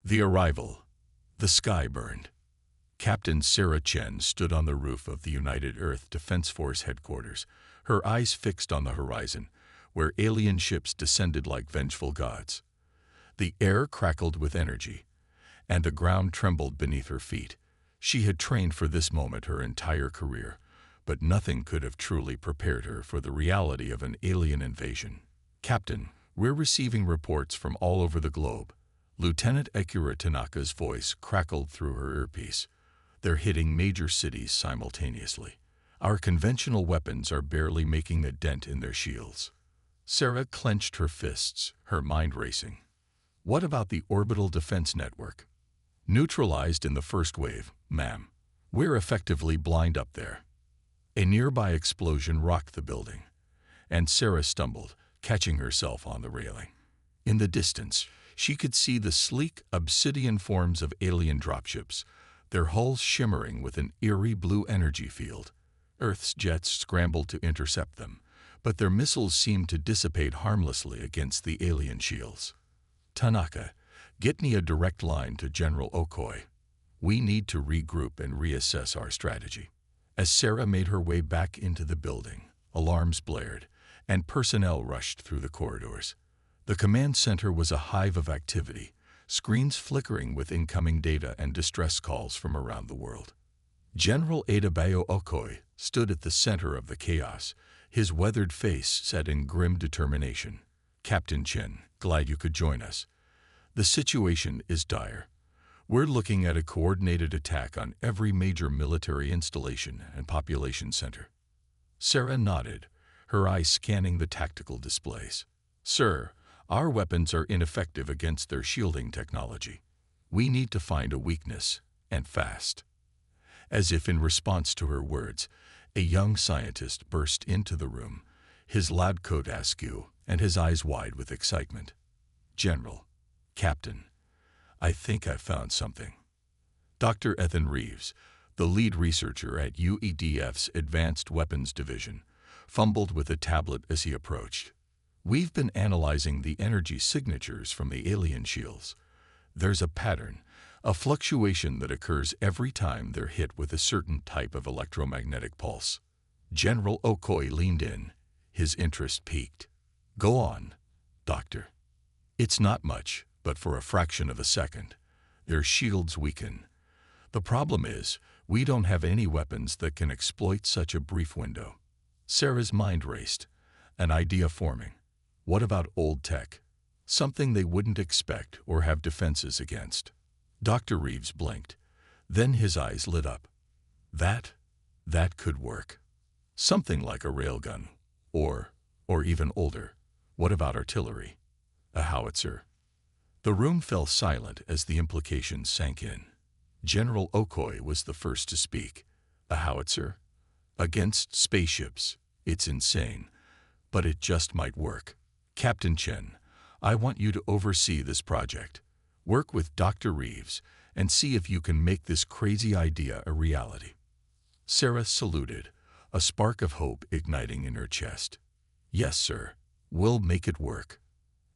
The arrival. The sky burned. Captain Sarah Chen stood on the roof of the United Earth Defense Force headquarters, her eyes fixed on the horizon, where alien ships descended like vengeful gods. The air crackled with energy, and the ground trembled beneath her feet. She had trained for this moment her entire career, but nothing could have truly prepared her for the reality of an alien invasion. "Captain, we're receiving reports from all over the globe." Lieutenant Akira Tanaka's voice crackled through her earpiece. "They're hitting major cities simultaneously. Our conventional weapons are barely making a dent in their shields." Sarah clenched her fists, her mind racing. "What about the orbital defense network?" "Neutralized in the first wave, ma'am. We're effectively blind up there." A nearby explosion rocked the building, and Sarah stumbled, catching herself on the railing. In the distance, she could see the sleek, obsidian forms of alien dropships, their hulls shimmering with an eerie blue energy field. Earth's jets scrambled to intercept them, but their missiles seemed to dissipate harmlessly against the alien shields. "Tanaka, get me a direct line to General Okoi. We need to regroup and reassess our strategy." As Sarah made her way back into the building, alarms blared, and personnel rushed through the corridors. The command center was a hive of activity, screens flickering with incoming data and distress calls from around the world. General Adebayo Okoi stood at the center of the chaos, his weathered face set in grim determination. "Captain Chen, glad you could join us. The situation is dire. We're looking at a coordinated attack on every major military installation and population center." Sarah nodded, her eyes scanning the tactical displays. "Sir, our weapons are ineffective against their shielding technology. We need to find a weakness, and fast." As if in response to her words, a young scientist burst into the room, his lab coat askew and his eyes wide with excitement. "General, Captain, I think I've found something." Dr. Ethan Reeves, the lead researcher at UEDF's Advanced Weapons Division, fumbled with a tablet as he approached. "We've been analyzing the energy signatures from the alien shields. There's a pattern, a fluctuation that occurs every time they're hit with a certain type of electromagnetic pulse." General Okoi leaned in, his interest piqued. "Go on, Doctor." "It's not much, but for a fraction of a second, their shields weaken. The problem is, we don't have any weapons that can exploit such a brief window." Sarah's mind raced, an idea forming. What about old tech? Something they wouldn't expect or have defenses against. Dr. Reeves blinked. Then his eyes lit up. That could work. Something like a railgun, or even older. What about artillery? A howitzer? The room fell silent as the implications sank in. General Okoi was the first to speak. A howitzer? Against spaceships. It's insane, but it just might work. Captain Chen, I want you to oversee this project. Work with Dr. Reeves and see if you can make this crazy idea a reality. Sarah saluted, a spark of hope igniting in her chest. Yes, sir. We'll make it work.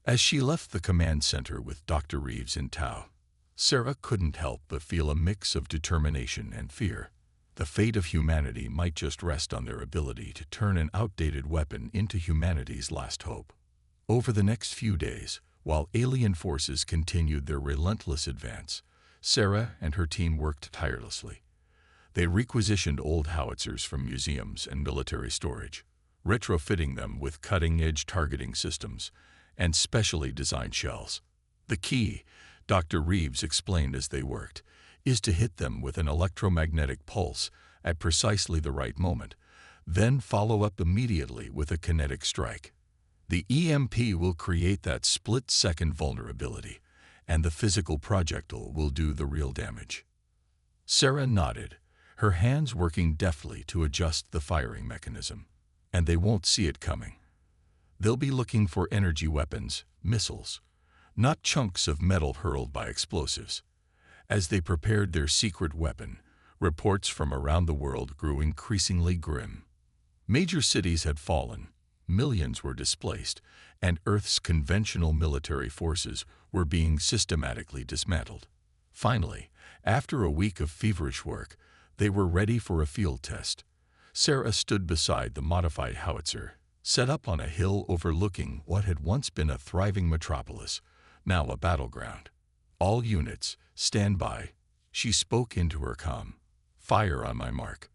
As she left the command center with Dr. Reeves in tow, Sarah couldn't help but feel a mix of determination and fear. The fate of humanity might just rest on their ability to turn an outdated weapon into humanity's last hope. Over the next few days, while alien forces continued their relentless advance, Sarah and her team worked tirelessly. They requisitioned old howitzers from museums and military storage, retrofitting them with cutting-edge targeting systems and specially designed shells. The key, Dr. Reeves explained as they worked, is to hit them with an electromagnetic pulse at precisely the right moment, then follow up immediately with a kinetic strike. The EMP will create that split-second vulnerability, and the physical projectile will do the real damage. Sarah nodded, her hands working deftly to adjust the firing mechanism. And they won't see it coming. They'll be looking for energy weapons, missiles, not chunks of metal hurled by explosives. As they prepared their secret weapon, reports from around the world grew increasingly grim. Major cities had fallen, millions were displaced, and Earth's conventional military forces were being systematically dismantled. Finally, after a week of feverish work, they were ready for a field test. Sarah stood beside the modified Howitzer, set up on a hill overlooking what had once been a thriving metropolis, now a battleground. "All units, stand by," she spoke into her comm. "Fire on my mark."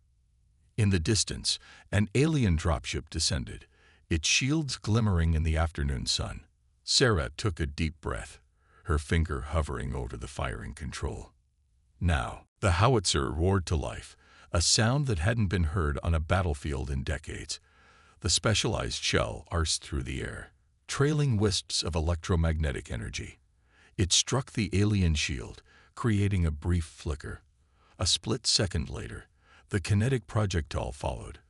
In the distance, an alien dropship descended, its shields glimmering in the afternoon sun. Sarah took a deep breath, her finger hovering over the firing control. Now, the howitzer roared to life, a sound that hadn't been heard on a battlefield in decades. The specialized shell arced through the air, trailing wisps of electromagnetic energy. It struck the alien shield, creating a brief flicker. A split second later, the kinetic projectile followed,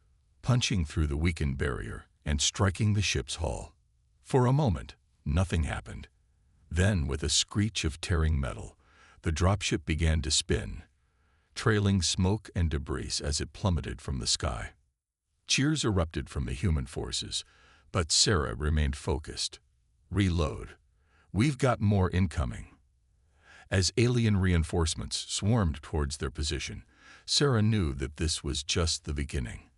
punching through the weakened barrier and striking the ship's hull. For a moment, nothing happened. Then, with a screech of tearing metal, the dropship began to spin, trailing smoke and debris as it plummeted from the sky. Cheers erupted from the human forces, but Sarah remained focused. "Reload. We've got more incoming." As alien reinforcements swarmed towards their position, Sarah knew that this was just the beginning.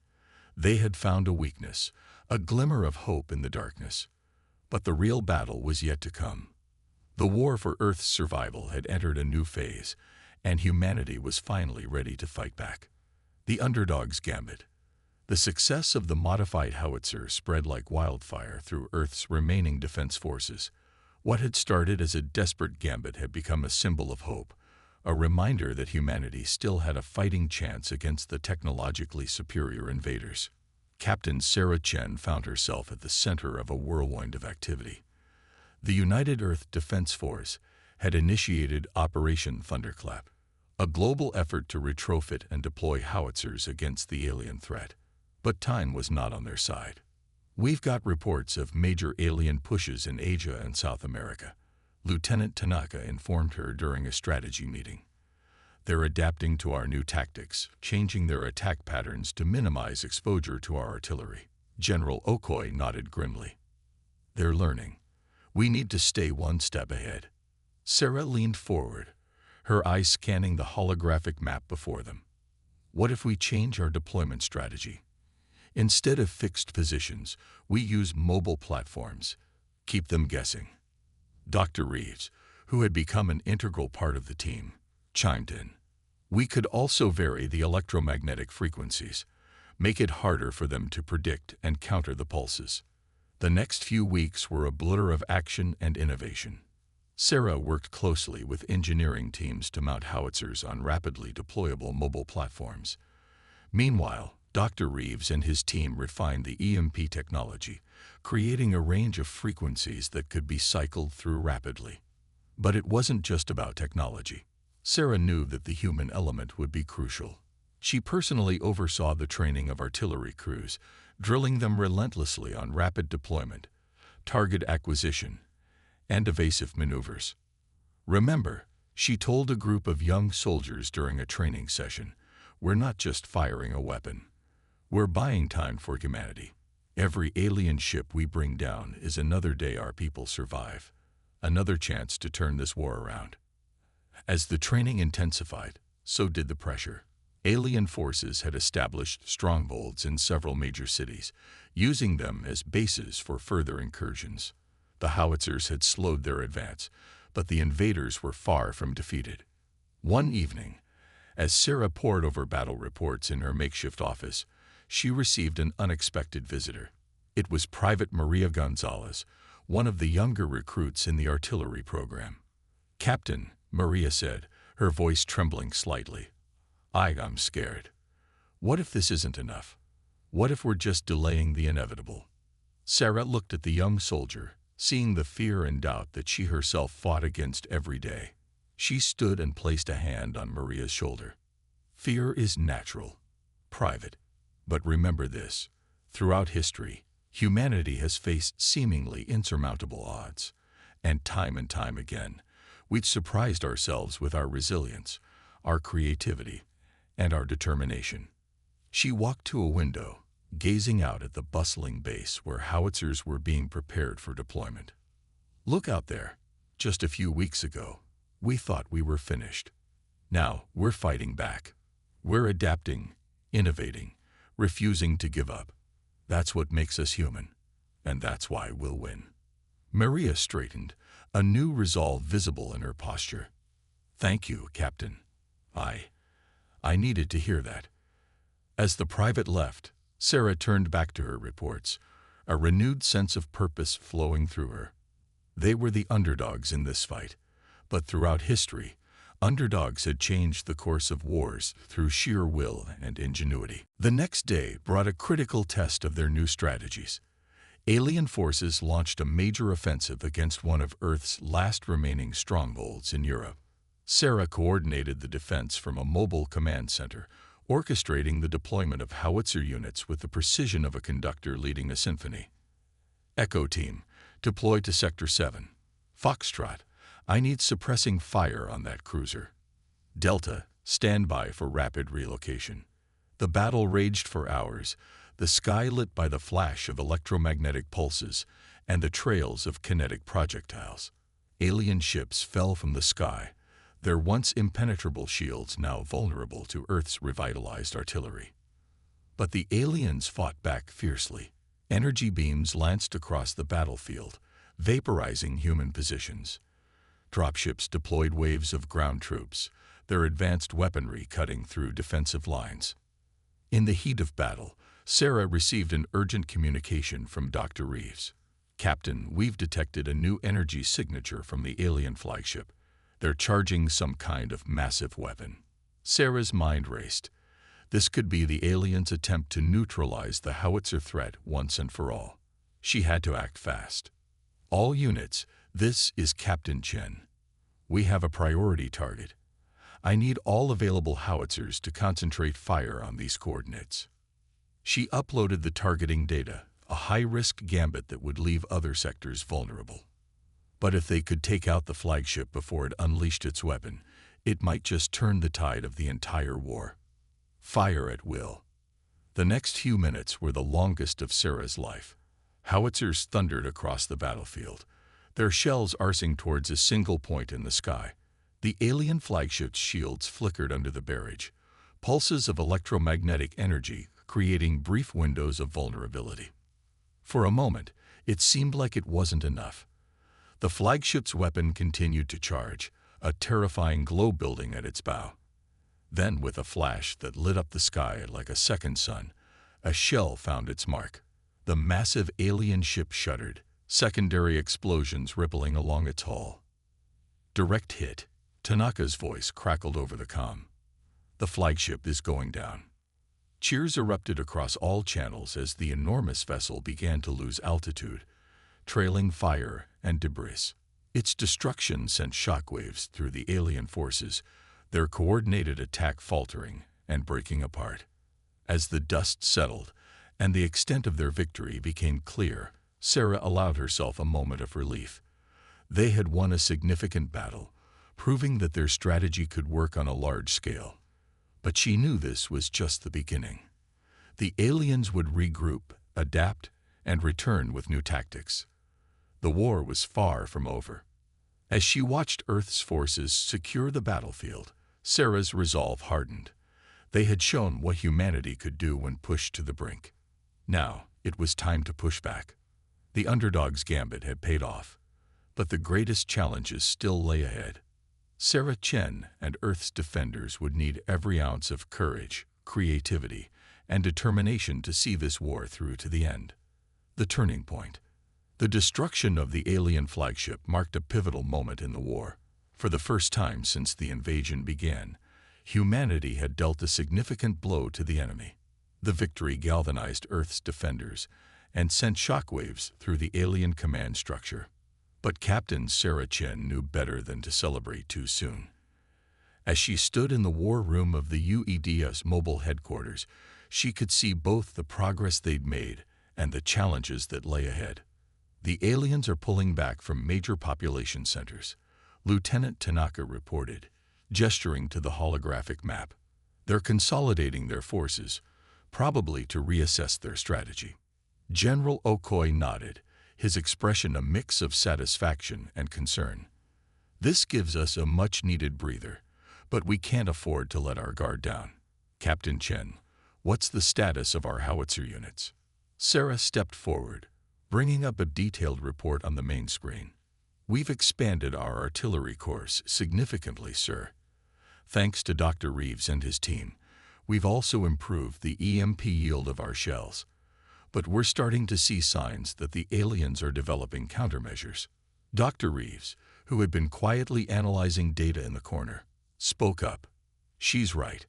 They had found a weakness, a glimmer of hope in the darkness. But the real battle was yet to come. The war for Earth's survival had entered a new phase, and humanity was finally ready to fight back. The underdog's gambit. The success of the modified howitzer spread like wildfire through Earth's remaining defense forces. What had started as a desperate gambit had become a symbol of hope, a reminder that humanity still had a fighting chance against the technologically superior invaders. Captain Sarah Chen found herself at the center of a whirlwind of activity. The United Earth Defense Force had initiated Operation Thunderclap, a global effort to retrofit and deploy howitzers against the alien threat. But time was not on their side. "We've got reports of major alien pushes in Asia and South America," Lieutenant Tanaka informed her during a strategy meeting. "They're adapting to our new tactics, changing their attack patterns to minimize exposure to our artillery." General Okoi nodded grimly. "They're learning. We need to stay one step ahead." Sarah leaned forward, her eyes scanning the holographic map before them. "What if we change our deployment strategy? Instead of fixed positions, we use mobile platforms. Keep them guessing." Dr. Reeves, who had become an integral part of the team, chimed in. "We could also vary the electromagnetic frequencies, make it harder for them to predict and counter the pulses." The next few weeks were a blur of action and innovation. Sarah worked closely with engineering teams to mount howitzers on rapidly deployable mobile platforms. Meanwhile, Dr. Reeves and his team refined the EMP technology, creating a range of frequencies that could be cycled through rapidly. But it wasn't just about technology. Sarah knew that the human element would be crucial. She personally oversaw the training of artillery crews, drilling them relentlessly on rapid deployment, target acquisition, and evasive maneuvers. "Remember," she told a group of young soldiers during a training session, "we're not just firing a weapon. We're buying time for humanity. Every alien ship we bring down is another day our people survive, another chance to turn this war around." As the training intensified, so did the pressure. Alien forces had established strongholds in several major cities, using them as bases for further incursions. The howitzers had slowed their advance, but the invaders were far from defeated. One evening, as Sarah pored over battle reports in her makeshift office, she received an unexpected visitor. It was Private Maria Gonzalez, one of the younger recruits in the artillery program. "Captain," Maria said, her voice trembling slightly, I'm scared. What if this isn't enough? What if we're just delaying the inevitable?" Sarah looked at the young soldier, seeing the fear and doubt that she herself fought against every day. She stood and placed a hand on Maria's shoulder. "Fear is natural, Private. But remember this, throughout history, humanity has faced seemingly insurmountable odds. And time again, we've surprised ourselves with our resilience, our creativity, and our determination." She walked to a window, gazing out at the bustling base where howitzers were being prepared for deployment. "Look out there," Just a few weeks ago, we thought we were finished. Now, we're fighting back. We're adapting, innovating, refusing to give up. That's what makes us human, and that's why we'll win." Maria straightened, a new resolve visible in her posture. "Thank you, Captain. I needed to hear that." As the private left, Sarah turned back to her reports, a renewed sense of purpose flowing through her. They were the underdogs in this fight, but throughout history, underdogs had changed the course of wars through sheer will and ingenuity. The next day brought a critical test of their new strategies. Alien forces launched a major offensive against one of Earth's last remaining strongholds in Europe. Sarah coordinated the defense from a mobile command center, orchestrating the deployment of Howitzer units with the precision of a conductor leading a symphony. "Echo Team, deploy to Sector 7. Foxtrot, I need suppressing fire on that cruiser. Delta, stand by for rapid relocation." The battle raged for hours, the sky lit by the flash of electromagnetic pulses and the trails of kinetic projectiles. Alien ships fell from the sky, their once impenetrable shields now vulnerable to Earth's revitalized artillery. But the aliens fought back fiercely. Energy beams lanced across the battlefield, vaporizing human positions. Dropships deployed waves of ground troops, their advanced weaponry cutting through defensive lines. In the heat of battle, Sarah received an urgent communication from Dr. Reeves. "Captain, we've detected a new energy signature from the alien flagship. They're charging some kind of massive weapon." Sarah's mind raced. This could be the aliens' attempt to neutralize the Howitzer threat once and for all. She had to act fast. "All units, this is Captain Chen. We have a priority target. I need all available howitzers to concentrate fire on these coordinates." She uploaded the targeting data, a high-risk gambit that would leave other sectors vulnerable. But if they could take out the flagship before it unleashed its weapon, it might just turn the tide of the entire war. Fire at will. The next few minutes were the longest of Sarah's life. Howitzers thundered across the battlefield, their shells arcing towards a single point in the sky. The alien flagship's shields flickered under the barrage, pulses of electromagnetic energy creating brief windows of vulnerability. For a moment, it seemed like it wasn't enough. The flagship's weapon continued to charge, a terrifying glow building at its bow. Then, with a flash that lit up the sky like a second sun, a shell found its mark. The massive alien ship shuddered, secondary explosions rippling along its hull. "Direct hit," Tanaka's voice crackled over the comm. "The flagship is going down." Cheers erupted across all channels as the enormous vessel began to lose altitude, trailing fire and debris. Its destruction sent shockwaves through the alien forces, their coordinated attack faltering and breaking apart. As the dust settled and the extent of their victory became clear, Sarah allowed herself a moment of relief. They had won a significant battle, proving that their strategy could work on a large scale. But she knew this was just the beginning. The aliens would regroup, adapt, and return with new tactics. The war was far from over. As she watched Earth's forces secure the battlefield, Sarah's resolve hardened. They had shown what humanity could do when pushed to the brink. Now, it was time to push back. The underdog's gambit had paid off, but the greatest challenges still lay ahead. Sarah Chen and Earth's defenders would need every ounce of courage, creativity, and determination to see this war through to the end. The turning point. The destruction of the alien flagship marked a pivotal moment in the war. For the first time since the invasion began, humanity had dealt a significant blow to the enemy. The victory galvanized Earth's defenders and sent shockwaves through the alien command structure. But Captain Sarah Chen knew better than to celebrate too soon. As she stood in the war room of the UEDS mobile headquarters, she could see both the progress they'd made and the challenges that lay ahead. "The aliens are pulling back from major population centers," Lieutenant Tanaka reported, gesturing to the holographic map. "They're consolidating their forces, probably to reassess their strategy." General Okoi nodded, his expression a mix of satisfaction and concern. This gives us a much-needed breather, but we can't afford to let our guard down. Captain Chen, what's the status of our howitzer units? Sarah stepped forward, bringing up a detailed report on the main screen. We've expanded our artillery course significantly, sir. Thanks to Dr. Reeves and his team, we've also improved the EMP yield of our shells. But we're starting to see signs that the aliens are developing countermeasures. Dr. Reeves, who had been quietly analyzing data in the corner, spoke up. She's right.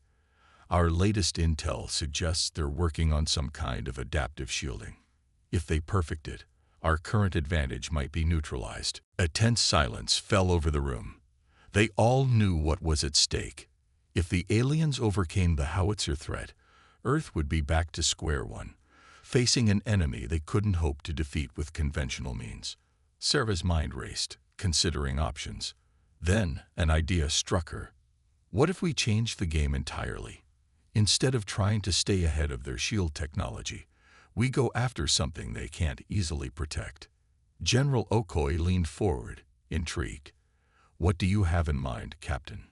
Our latest intel suggests they're working on some kind of adaptive shielding. If they perfect it, our current advantage might be neutralized. A tense silence fell over the room. They all knew what was at stake. If the aliens overcame the howitzer threat, Earth would be back to square one, facing an enemy they couldn't hope to defeat with conventional means. Sarah's mind raced, considering options. Then an idea struck her. What if we changed the game entirely? Instead of trying to stay ahead of their shield technology, we go after something they can't easily protect. General Okoye leaned forward, intrigued. What do you have in mind, Captain?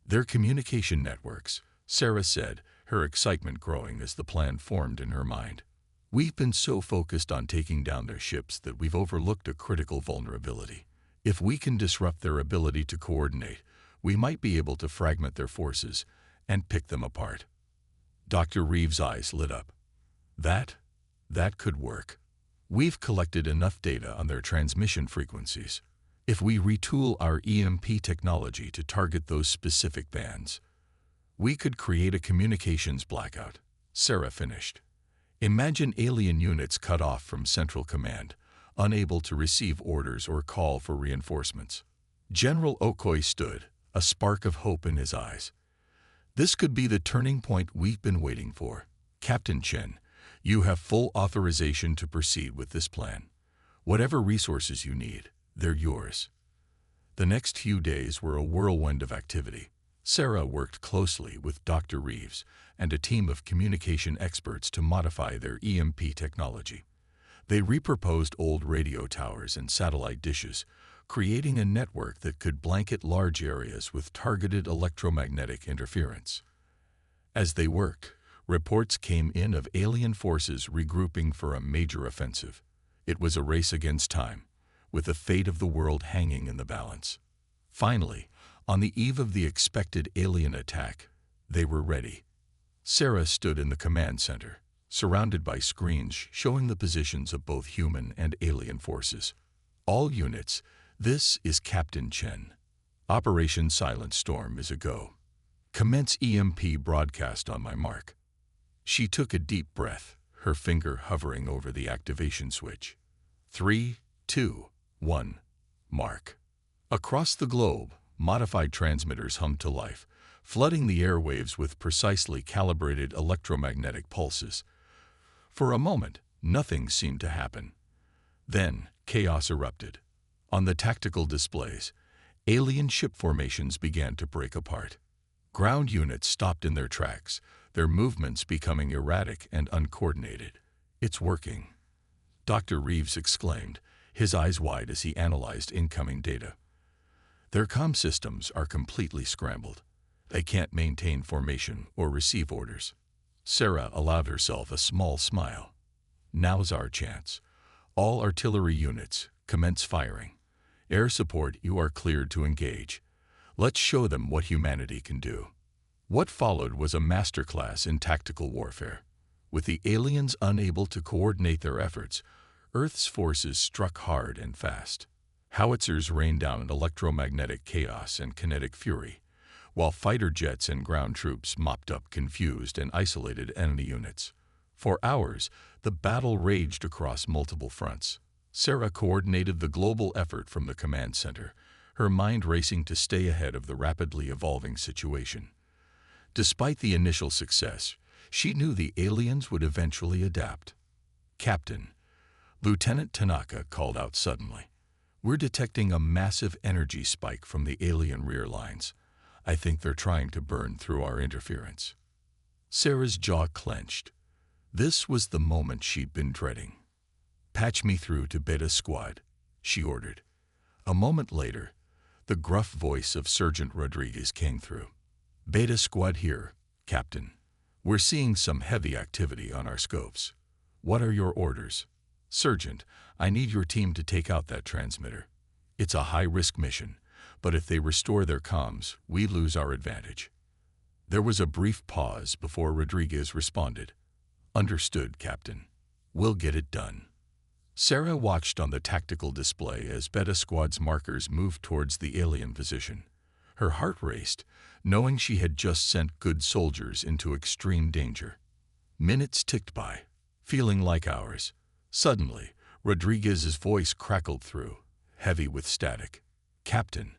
Their communication networks, Sarah said, her excitement growing as the plan formed in her mind. We've been so focused on taking down their ships that we've overlooked a critical vulnerability. If we can disrupt their ability to coordinate, we might be able to fragment their forces and pick them apart. Dr. Reeves' eyes lit up. That could work. We've collected enough data on their transmission frequencies. If we retool our EMP technology to target those specific bands, we could create a communications blackout. Sarah finished. Imagine alien units cut off from Central Command, unable to receive orders or call for reinforcements. General Okoye stood, a spark of hope in his eyes. This could be the turning point we've been waiting for. Captain Chen, you have full authorization to proceed with this plan. Whatever resources you need, they're yours. The next few days were a whirlwind of activity. Sarah worked closely with Dr. Reeves and a team of communication experts to modify their EMP technology. They reproposed old radio towers and satellite dishes, creating a network that could blanket large areas with targeted electromagnetic interference. As they worked, reports came in of alien forces regrouping for a major offensive. It was a race against time, with the fate of the world hanging in the balance. Finally, on the eve of the expected alien attack, they were ready. Sarah stood in the command center, surrounded by screens showing the positions of both human and alien forces. All units, this is Captain Chen. Operation Silent Storm is a go. Commence EMP broadcast on my mark. She took a deep breath, her finger hovering over the activation switch. 3, 2, 1, mark. Across the globe, modified transmitters hummed to life, flooding the airwaves with precisely calibrated electromagnetic pulses. For a moment, nothing seemed to happen. Then, chaos erupted. On the tactical displays, alien ship formations began to break apart. Ground units stopped in their tracks, their movements becoming erratic and uncoordinated. It's working, Dr. Reeves exclaimed, his eyes wide as he analyzed incoming data. Their comm systems are completely scrambled. They can't maintain formation or receive orders. Sarah allowed herself a small smile. Now's our chance. All artillery units, commence firing. Air support, you are cleared to engage. Let's show them what humanity can do. What followed was a masterclass in tactical warfare. With the aliens unable to coordinate their efforts, Earth's forces struck hard and fast. Howitzers rained down electromagnetic chaos and kinetic fury, while fighter jets and ground troops mopped up confused and isolated enemy units. For hours, the battle raged across multiple fronts. Sarah coordinated the global effort from the command center, her mind racing to stay ahead of the rapidly evolving situation. Despite the initial success, she knew the aliens would eventually adapt. Captain, Lieutenant Tanaka called out suddenly. We're detecting a massive energy spike from the alien rear lines. I think they're trying to burn through our interference. Sarah's jaw clenched. This was the moment she'd been dreading. Patch me through to Beta Squad, she ordered. A moment later, The gruff voice of Sergeant Rodriguez came through. "Beta Squad here, Captain. We're seeing some heavy activity on our scopes. What are your orders?" "Sergeant, I need your team to take out that transmitter. It's a high-risk mission, but if they restore their comms, we lose our advantage." There was a brief pause before Rodriguez responded. "Understood, Captain. We'll get it done." Sarah watched on the tactical display as Beta Squad's markers moved towards the alien position. Her heart raced, knowing she had just sent good soldiers into extreme danger. Minutes ticked by, feeling like hours. Suddenly, Rodriguez's voice crackled through, heavy with static. "Captain,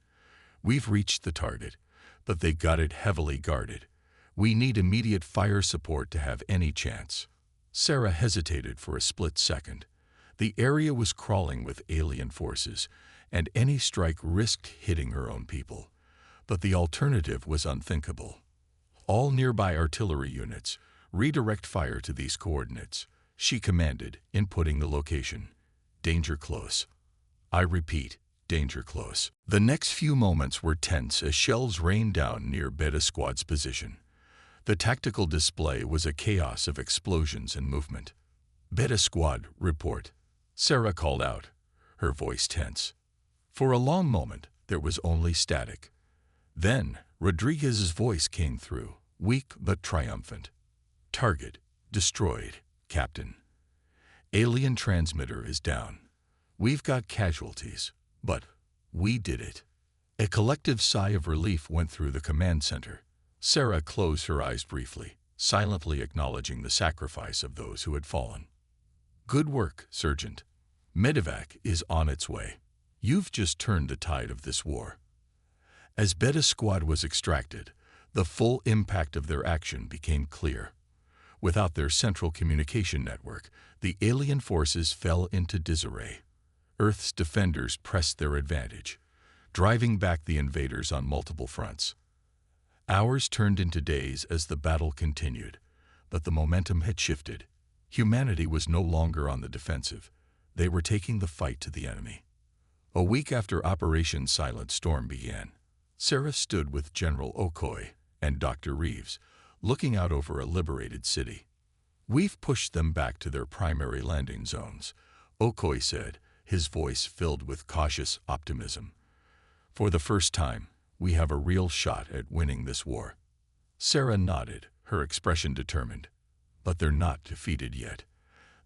we've reached the target, but they got it heavily guarded. We need immediate fire support to have any chance." Sarah hesitated for a split second. The area was crawling with alien forces, and any strike risked hitting her own people. But the alternative was unthinkable. "All nearby artillery units, redirect fire to these coordinates," she commanded, inputting the location. "Danger close. I repeat, danger close." The next few moments were tense as shells rained down near Beta Squad's position. The tactical display was a chaos of explosions and movement. "Beta Squad, report," Sarah called out, her voice tense. For a long moment, there was only static. Then, Rodriguez's voice came through, weak but triumphant. "Target destroyed, Captain. Alien transmitter is down. We've got casualties, but we did it." A collective sigh of relief went through the command center. Sarah closed her eyes briefly, silently acknowledging the sacrifice of those who had fallen. "Good work, Sergeant. Medevac is on its way. You've just turned the tide of this war." As Beta Squad was extracted, the full impact of their action became clear. Without their central communication network, the alien forces fell into disarray. Earth's defenders pressed their advantage, driving back the invaders on multiple fronts. Hours turned into days as the battle continued, but the momentum had shifted. Humanity was no longer on the defensive. They were taking the fight to the enemy. A week after Operation Silent Storm began, Sarah stood with General Okoye and Dr. Reeves, looking out over a liberated city. "We've pushed them back to their primary landing zones," Okoye said, his voice filled with cautious optimism. "For the first time, we have a real shot at winning this war." Sarah nodded, her expression determined. "But they're not defeated yet.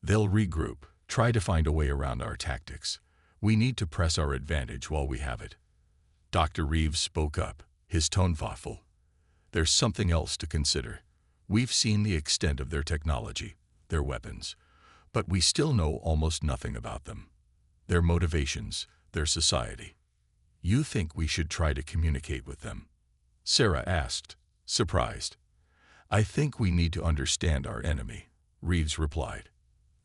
They'll regroup, try to find a way around our tactics. We need to press our advantage while we have it." Dr. Reeves spoke up, his tone thoughtful. "There's something else to consider. We've seen the extent of their technology, their weapons, but we still know almost nothing about them. Their motivations, their society. You think we should try to communicate with them?" Sarah asked, surprised. "I think we need to understand our enemy," Reeves replied,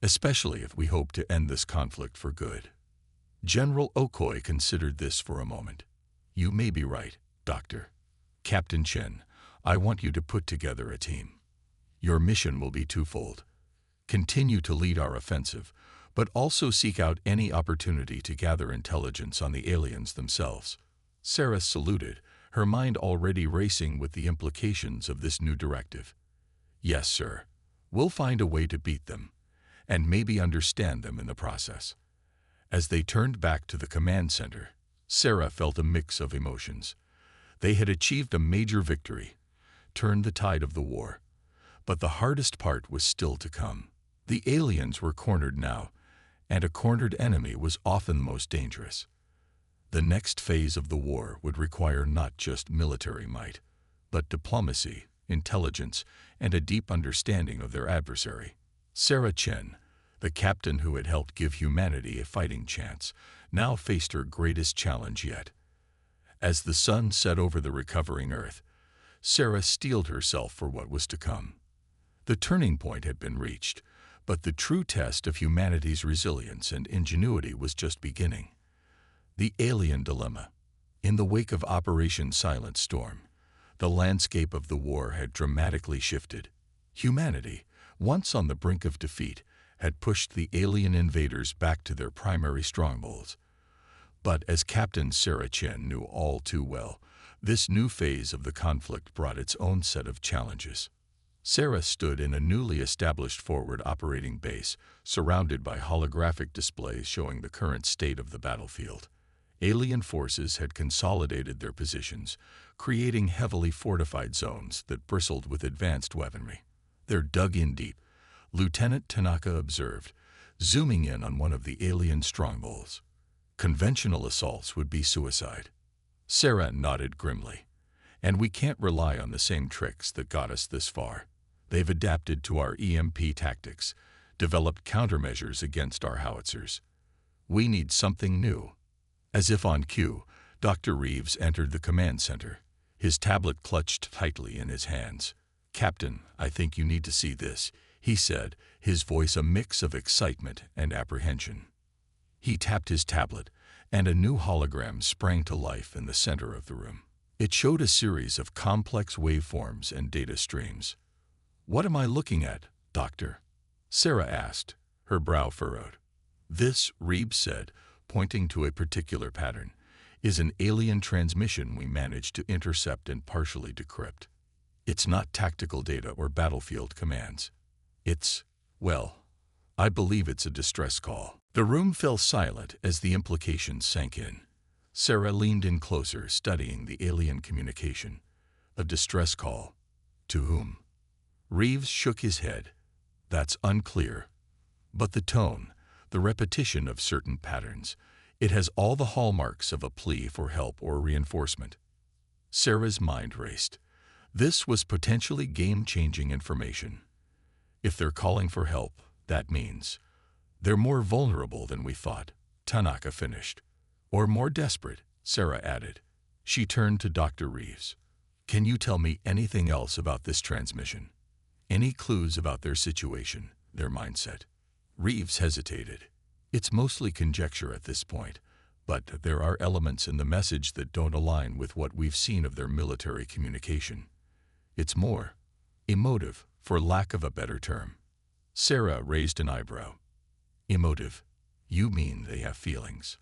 "especially if we hope to end this conflict for good." General Okoye considered this for a moment. "You may be right, Doctor. Captain Chen, I want you to put together a team. Your mission will be twofold. Continue to lead our offensive, but also seek out any opportunity to gather intelligence on the aliens themselves." Sarah saluted, her mind already racing with the implications of this new directive. "Yes, sir. We'll find a way to beat them, and maybe understand them in the process." As they turned back to the command center, Sarah felt a mix of emotions. They had achieved a major victory, turned the tide of the war. But the hardest part was still to come. The aliens were cornered now, and a cornered enemy was often the most dangerous. The next phase of the war would require not just military might, but diplomacy, intelligence, and a deep understanding of their adversary. Sarah Chen, the captain who had helped give humanity a fighting chance, now faced her greatest challenge yet. As the sun set over the recovering Earth, Sarah steeled herself for what was to come. The turning point had been reached, but the true test of humanity's resilience and ingenuity was just beginning. The alien dilemma. In the wake of Operation Silent Storm, the landscape of the war had dramatically shifted. Humanity, once on the brink of defeat, had pushed the alien invaders back to their primary strongholds. But as Captain Sarah Chen knew all too well, this new phase of the conflict brought its own set of challenges. Sarah stood in a newly established forward operating base, surrounded by holographic displays showing the current state of the battlefield. Alien forces had consolidated their positions, creating heavily fortified zones that bristled with advanced weaponry. They're dug in deep, Lieutenant Tanaka observed, zooming in on one of the alien strongholds. Conventional assaults would be suicide. Sarah nodded grimly. And we can't rely on the same tricks that got us this far. They've adapted to our EMP tactics, developed countermeasures against our howitzers. We need something new. As if on cue, Dr. Reeves entered the command center, his tablet clutched tightly in his hands. "Captain, I think you need to see this," he said, his voice a mix of excitement and apprehension. He tapped his tablet, and a new hologram sprang to life in the center of the room. It showed a series of complex waveforms and data streams. "What am I looking at, Doctor?" Sarah asked, her brow furrowed. "This," Reeves said, pointing to a particular pattern, "is an alien transmission we managed to intercept and partially decrypt. It's not tactical data or battlefield commands. Well, I believe it's a distress call." The room fell silent as the implications sank in. Sarah leaned in closer, studying the alien communication. A distress call. To whom? Reeves shook his head. "That's unclear. But the tone, the repetition of certain patterns, it has all the hallmarks of a plea for help or reinforcement." Sarah's mind raced. This was potentially game-changing information. If they're calling for help, that means they're more vulnerable than we thought, Tanaka finished. "Or more desperate," Sarah added. She turned to Dr. Reeves. "Can you tell me anything else about this transmission? Any clues about their situation, their mindset?" Reeves hesitated. "It's mostly conjecture at this point, but there are elements in the message that don't align with what we've seen of their military communication. It's more emotive, for lack of a better term." Sarah raised an eyebrow. "Emotive? You mean they have feelings?"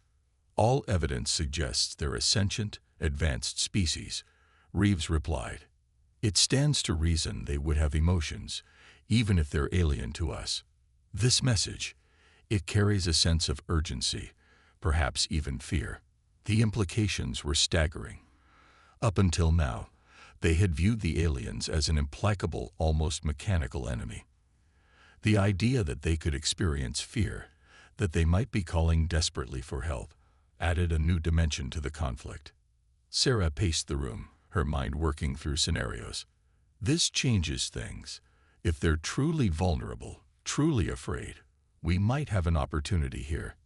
"All evidence suggests they're a sentient, advanced species," Reeves replied. "It stands to reason they would have emotions, even if they're alien to us. This message, it carries a sense of urgency, perhaps even fear." The implications were staggering. Up until now, they had viewed the aliens as an implacable, almost mechanical enemy. The idea that they could experience fear, that they might be calling desperately for help, added a new dimension to the conflict. Sarah paced the room, her mind working through scenarios. This changes things. If they're truly vulnerable, truly afraid, we might have an opportunity here.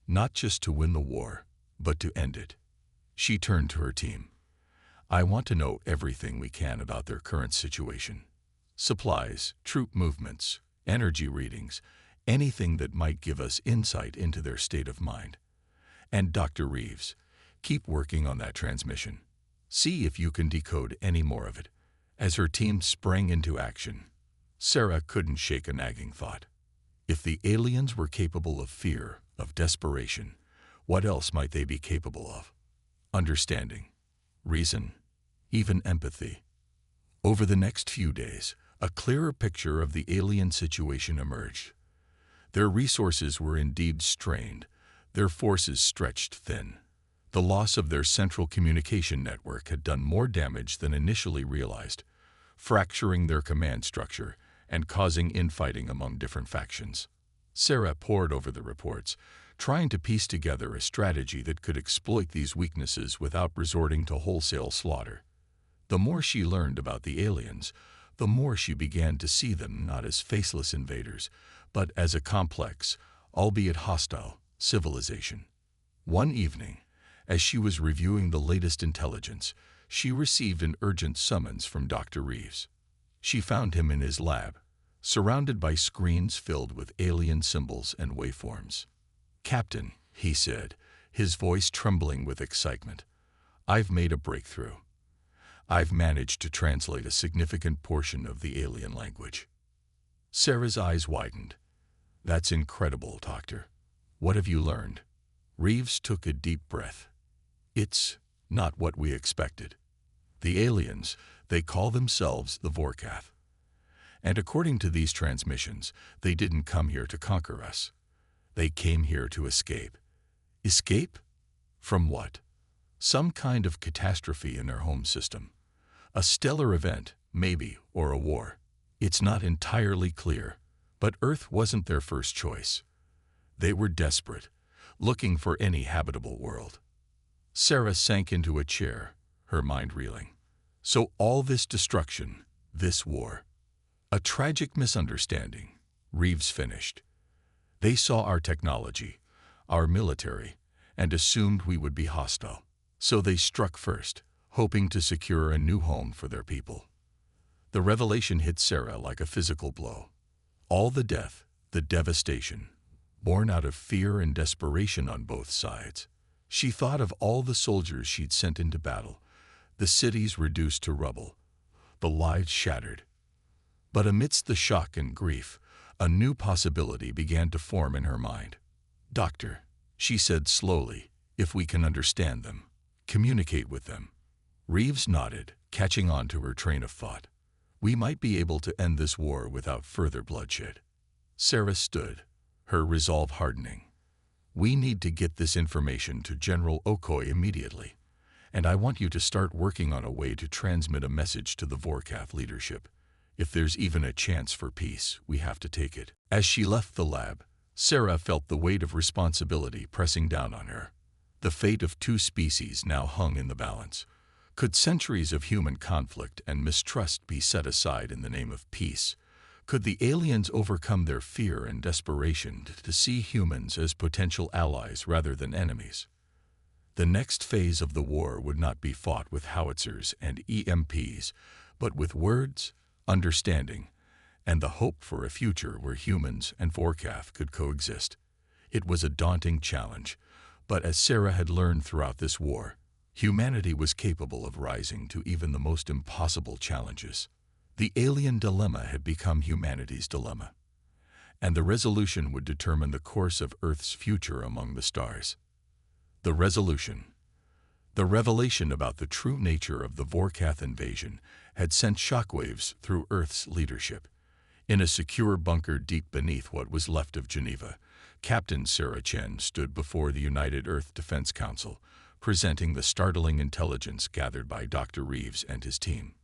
Not just to win the war, but to end it. She turned to her team. "I want to know everything we can about their current situation. Supplies, troop movements, energy readings, anything that might give us insight into their state of mind. And Dr. Reeves, keep working on that transmission. See if you can decode any more of it." As her team sprang into action, Sarah couldn't shake a nagging thought. If the aliens were capable of fear, of desperation, what else might they be capable of? Understanding, reason, even empathy. Over the next few days, a clearer picture of the alien situation emerged. Their resources were indeed strained, their forces stretched thin. The loss of their central communication network had done more damage than initially realized, fracturing their command structure and causing infighting among different factions. Sarah pored over the reports, trying to piece together a strategy that could exploit these weaknesses without resorting to wholesale slaughter. The more she learned about the aliens, the more she began to see them not as faceless invaders, but as a complex, albeit hostile, civilization. One evening, as she was reviewing the latest intelligence, she received an urgent summons from Dr. Reeves. She found him in his lab, surrounded by screens filled with alien symbols and waveforms. "Captain," he said, his voice trembling with excitement, "I've made a breakthrough. I've managed to translate a significant portion of the alien language." Sarah's eyes widened. "That's incredible, Doctor. What have you learned?" Reeves took a deep breath. It's not what we expected. The aliens, they call themselves the Vorkath. And according to these transmissions, they didn't come here to conquer us. They came here to escape. Escape? From what? Some kind of catastrophe in their home system. A stellar event, maybe, or a war. It's not entirely clear, but Earth wasn't their first choice. They were desperate, looking for any habitable world. Sarah sank into a chair, her mind reeling. So all this destruction, this war. A tragic misunderstanding, Reeves finished. They saw our technology, our military, and assumed we would be hostile. So they struck first, hoping to secure a new home for their people. The revelation hit Sarah like a physical blow. All the death, the devastation, born out of fear and desperation on both sides. She thought of all the soldiers she'd sent into battle, the cities reduced to rubble, the lives shattered. But amidst the shock and grief, a new possibility began to form in her mind. "Doctor," she said slowly, "if we can understand them, communicate with them." Reeves nodded, catching on to her train of thought. "We might be able to end this war without further bloodshed." Sarah stood, her resolve hardening. "We need to get this information to General Okoye immediately, and I want you to start working on a way to transmit a message to the Vorkath leadership. If there's even a chance for peace, we have to take it." As she left the lab, Sarah felt the weight of responsibility pressing down on her. The fate of two species now hung in the balance. Could centuries of human conflict and mistrust be set aside in the name of peace? Could the aliens overcome their fear and desperation to see humans as potential allies rather than enemies? The next phase of the war would not be fought with howitzers and EMPs, but with words, understanding, and the hope for a future where humans and Vorkath could coexist. It was a daunting challenge, but as Sarah had learned throughout this war, humanity was capable of rising to even the most impossible challenges. The alien dilemma had become humanity's dilemma, and the resolution would determine the course of Earth's future among the stars. The resolution. The revelation about the true nature of the Vorkath invasion had sent shockwaves through Earth's leadership. In a secure bunker deep beneath what was left of Geneva, Captain Sarah Chen stood before the United Earth Defense Council, presenting the startling intelligence gathered by Dr. Reeves and his team.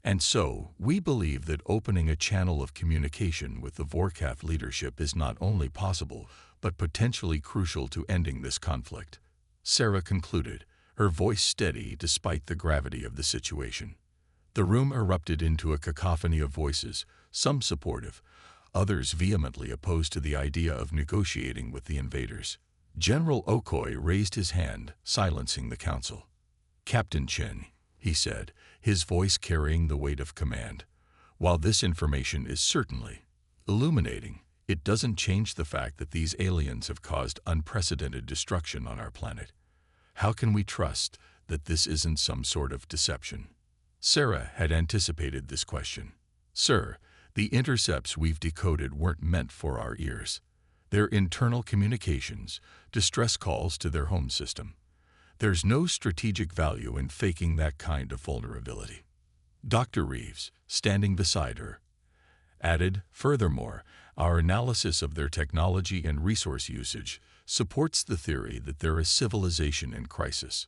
"And so, we believe that opening a channel of communication with the Vorkath leadership is not only possible, but potentially crucial to ending this conflict," Sarah concluded, her voice steady despite the gravity of the situation. The room erupted into a cacophony of voices, some supportive, others vehemently opposed to the idea of negotiating with the invaders. General Okoye raised his hand, silencing the council. "Captain Chen," he said, his voice carrying the weight of command, "while this information is certainly illuminating, it doesn't change the fact that these aliens have caused unprecedented destruction on our planet. How can we trust that this isn't some sort of deception?" Sarah had anticipated this question. "Sir, the intercepts we've decoded weren't meant for our ears. They're internal communications, distress calls to their home system. There's no strategic value in faking that kind of vulnerability." Dr. Reeves, standing beside her, added, "Furthermore, our analysis of their technology and resource usage supports the theory that they're a civilization in crisis.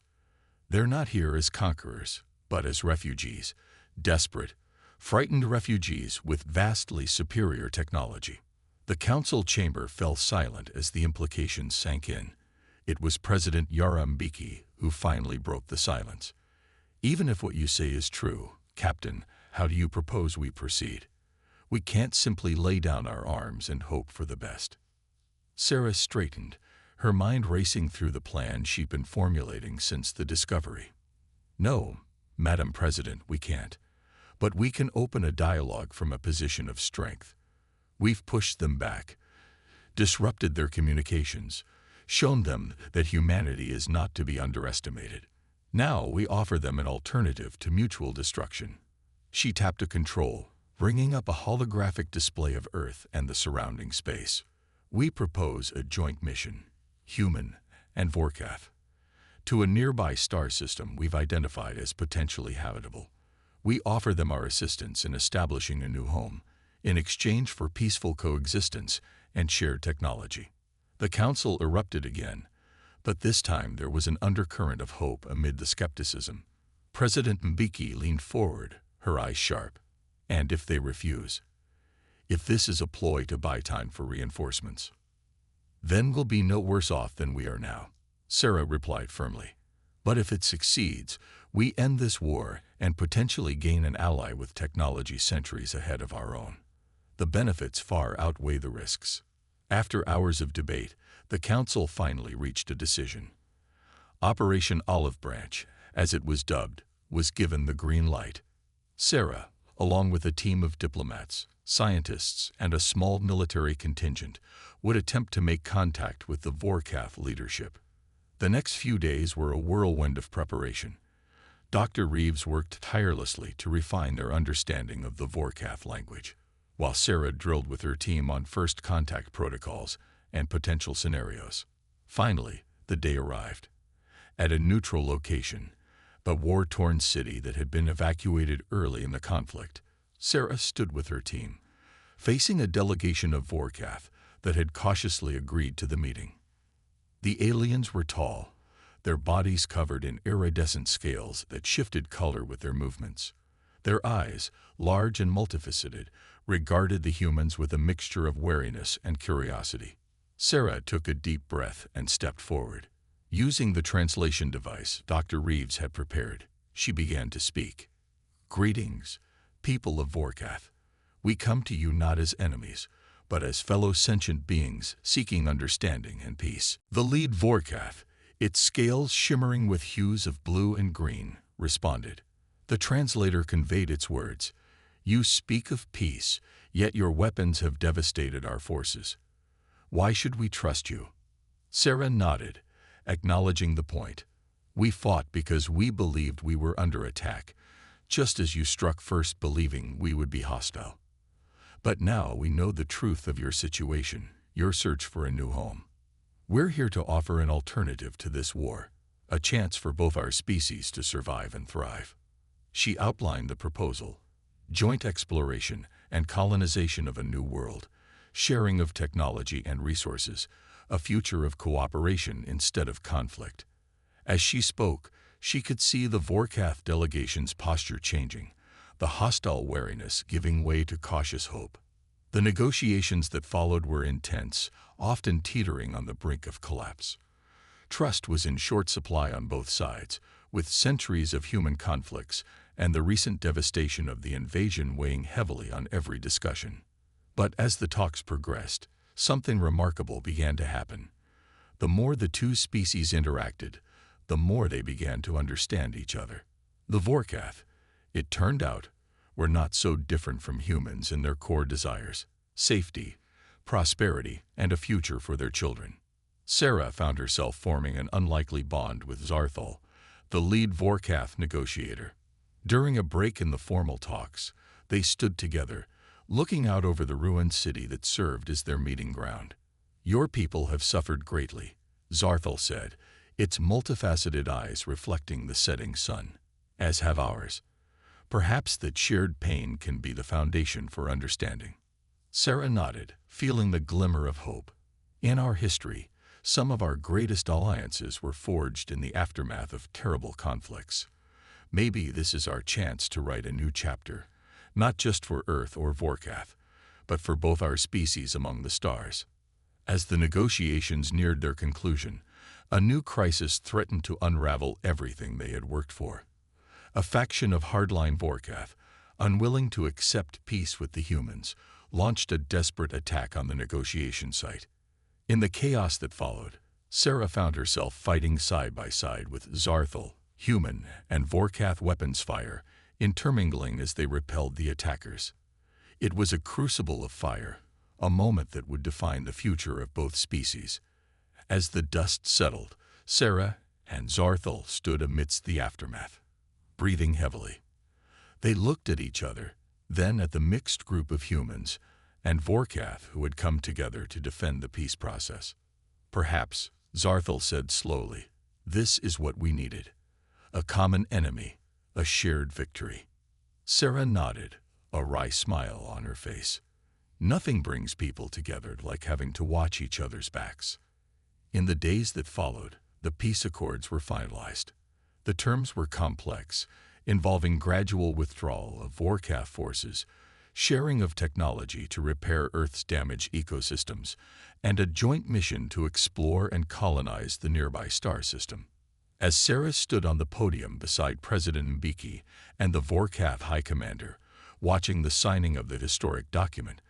They're not here as conquerors, but as refugees, desperate, frightened refugees with vastly superior technology." The council chamber fell silent as the implications sank in. It was President Yarambiki who finally broke the silence. "Even if what you say is true, Captain, how do you propose we proceed? We can't simply lay down our arms and hope for the best." Sarah straightened, her mind racing through the plan she'd been formulating since the discovery. "No, Madam President, we can't. But we can open a dialogue from a position of strength. We've pushed them back, disrupted their communications, shown them that humanity is not to be underestimated. Now we offer them an alternative to mutual destruction." She tapped a control, bringing up a holographic display of Earth and the surrounding space. "We propose a joint mission, human and Vorkath, to a nearby star system we've identified as potentially habitable. We offer them our assistance in establishing a new home, in exchange for peaceful coexistence and shared technology. The council erupted again, but this time there was an undercurrent of hope amid the skepticism. President Mbeki leaned forward, her eyes sharp. And if they refuse? If this is a ploy to buy time for reinforcements? Then we'll be no worse off than we are now, Sarah replied firmly. But if it succeeds, we end this war and potentially gain an ally with technology centuries ahead of our own. The benefits far outweigh the risks. After hours of debate, the council finally reached a decision. Operation Olive Branch, as it was dubbed, was given the green light. Sarah, along with a team of diplomats, scientists, and a small military contingent, would attempt to make contact with the Vorkath leadership. The next few days were a whirlwind of preparation. Dr. Reeves worked tirelessly to refine their understanding of the Vorkath language, while Sarah drilled with her team on first contact protocols and potential scenarios. Finally, the day arrived. At a neutral location, the war-torn city that had been evacuated early in the conflict, Sarah stood with her team, facing a delegation of Vorkath that had cautiously agreed to the meeting. The aliens were tall, their bodies covered in iridescent scales that shifted color with their movements. Their eyes, large and multifaceted, regarded the humans with a mixture of wariness and curiosity. Sarah took a deep breath and stepped forward. Using the translation device Dr. Reeves had prepared, she began to speak. Greetings, people of Vorkath. We come to you not as enemies, but as fellow sentient beings seeking understanding and peace. The lead Vorkath, its scales shimmering with hues of blue and green, responded. The translator conveyed its words. You speak of peace, yet your weapons have devastated our forces. Why should we trust you? Sarah nodded, acknowledging the point. We fought because we believed we were under attack, just as you struck first believing we would be hostile. But now we know the truth of your situation, your search for a new home. We're here to offer an alternative to this war, a chance for both our species to survive and thrive. She outlined the proposal: joint exploration and colonization of a new world, sharing of technology and resources, a future of cooperation instead of conflict. As she spoke, she could see the Vorkath delegation's posture changing, the hostile wariness giving way to cautious hope. The negotiations that followed were intense, often teetering on the brink of collapse. Trust was in short supply on both sides, with centuries of human conflicts and the recent devastation of the invasion weighing heavily on every discussion. But as the talks progressed, something remarkable began to happen. The more the two species interacted, the more they began to understand each other. The Vorkath, it turned out, were not so different from humans in their core desires: safety, prosperity, and a future for their children. Sarah found herself forming an unlikely bond with Zarthal, the lead Vorkath negotiator. During a break in the formal talks, they stood together, looking out over the ruined city that served as their meeting ground. Your people have suffered greatly, Zarthal said, its multifaceted eyes reflecting the setting sun, as have ours. Perhaps that shared pain can be the foundation for understanding. Sarah nodded, feeling the glimmer of hope. In our history, some of our greatest alliances were forged in the aftermath of terrible conflicts. Maybe this is our chance to write a new chapter, not just for Earth or Vorkath, but for both our species among the stars. As the negotiations neared their conclusion, a new crisis threatened to unravel everything they had worked for. A faction of hardline Vorkath, unwilling to accept peace with the humans, launched a desperate attack on the negotiation site. In the chaos that followed, Sarah found herself fighting side by side with Zarthal, human, and Vorkath weapons fire, intermingling as they repelled the attackers. It was a crucible of fire, a moment that would define the future of both species. As the dust settled, Sarah and Zarthal stood amidst the aftermath, breathing heavily. They looked at each other, then at the mixed group of humans and Vorkath who had come together to defend the peace process. Perhaps, Zarthel said slowly. This is what we needed. A common enemy, a shared victory. Sarah nodded, a wry smile on her face. Nothing brings people together like having to watch each other's backs. In the days that followed, the peace accords were finalized. The terms were complex, involving gradual withdrawal of Warcraft forces, sharing of technology to repair Earth's damaged ecosystems, and a joint mission to explore and colonize the nearby star system. As Sarah stood on the podium beside President Mbeki and the Warcraft High Commander, watching the signing of the historic document,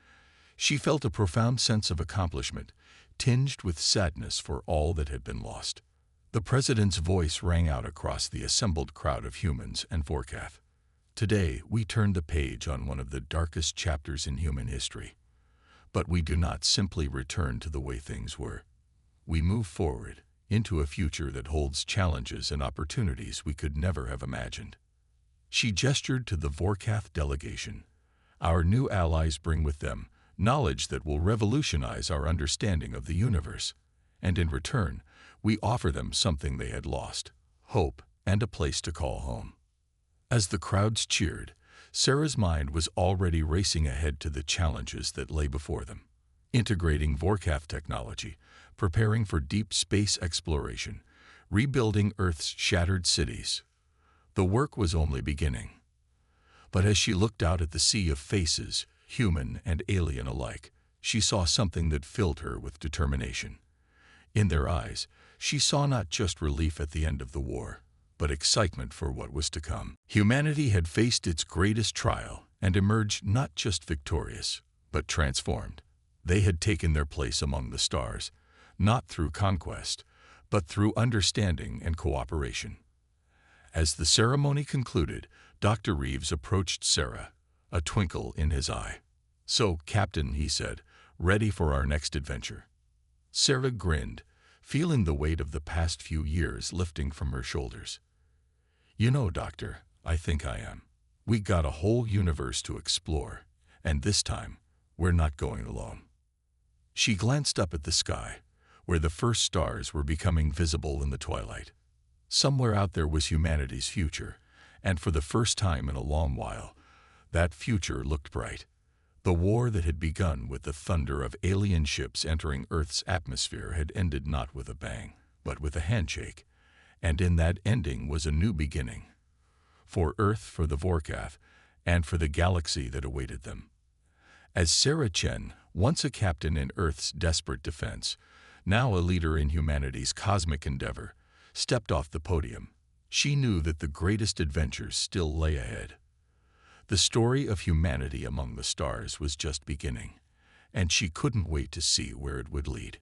she felt a profound sense of accomplishment, tinged with sadness for all that had been lost. The President's voice rang out across the assembled crowd of humans and Warcraft. Today, we turn the page on one of the darkest chapters in human history. But we do not simply return to the way things were. We move forward into a future that holds challenges and opportunities we could never have imagined. She gestured to the Warcraft delegation. Our new allies bring with them knowledge that will revolutionize our understanding of the universe, and in return, we offer them something they had lost, hope and a place to call home. As the crowds cheered, Sarah's mind was already racing ahead to the challenges that lay before them. Integrating Warcraft technology, preparing for deep space exploration, rebuilding Earth's shattered cities. The work was only beginning. But as she looked out at the sea of faces, human and alien alike, she saw something that filled her with determination. In their eyes, she saw not just relief at the end of the war, but excitement for what was to come. Humanity had faced its greatest trial and emerged not just victorious, but transformed. They had taken their place among the stars, not through conquest, but through understanding and cooperation. As the ceremony concluded, Dr. Reeves approached Sarah, a twinkle in his eye. "So, Captain," he said, "ready for our next adventure?" Sarah grinned, feeling the weight of the past few years lifting from her shoulders. "You know, Doctor, I think I am. We got a whole universe to explore, and this time, we're not going alone." She glanced up at the sky, where the first stars were becoming visible in the twilight. Somewhere out there was humanity's future, and for the first time in a long while, that future looked bright. The war that had begun with the thunder of alien ships entering Earth's atmosphere had ended not with a bang, but with a handshake, and in that ending was a new beginning. For Earth, for the Warcraft, and for the galaxy that awaited them. As Sarah Chen, once a captain in Earth's desperate defense, now a leader in humanity's cosmic endeavor, stepped off the podium, she knew that the greatest adventures still lay ahead. The story of humanity among the stars was just beginning, and she couldn't wait to see where it would lead.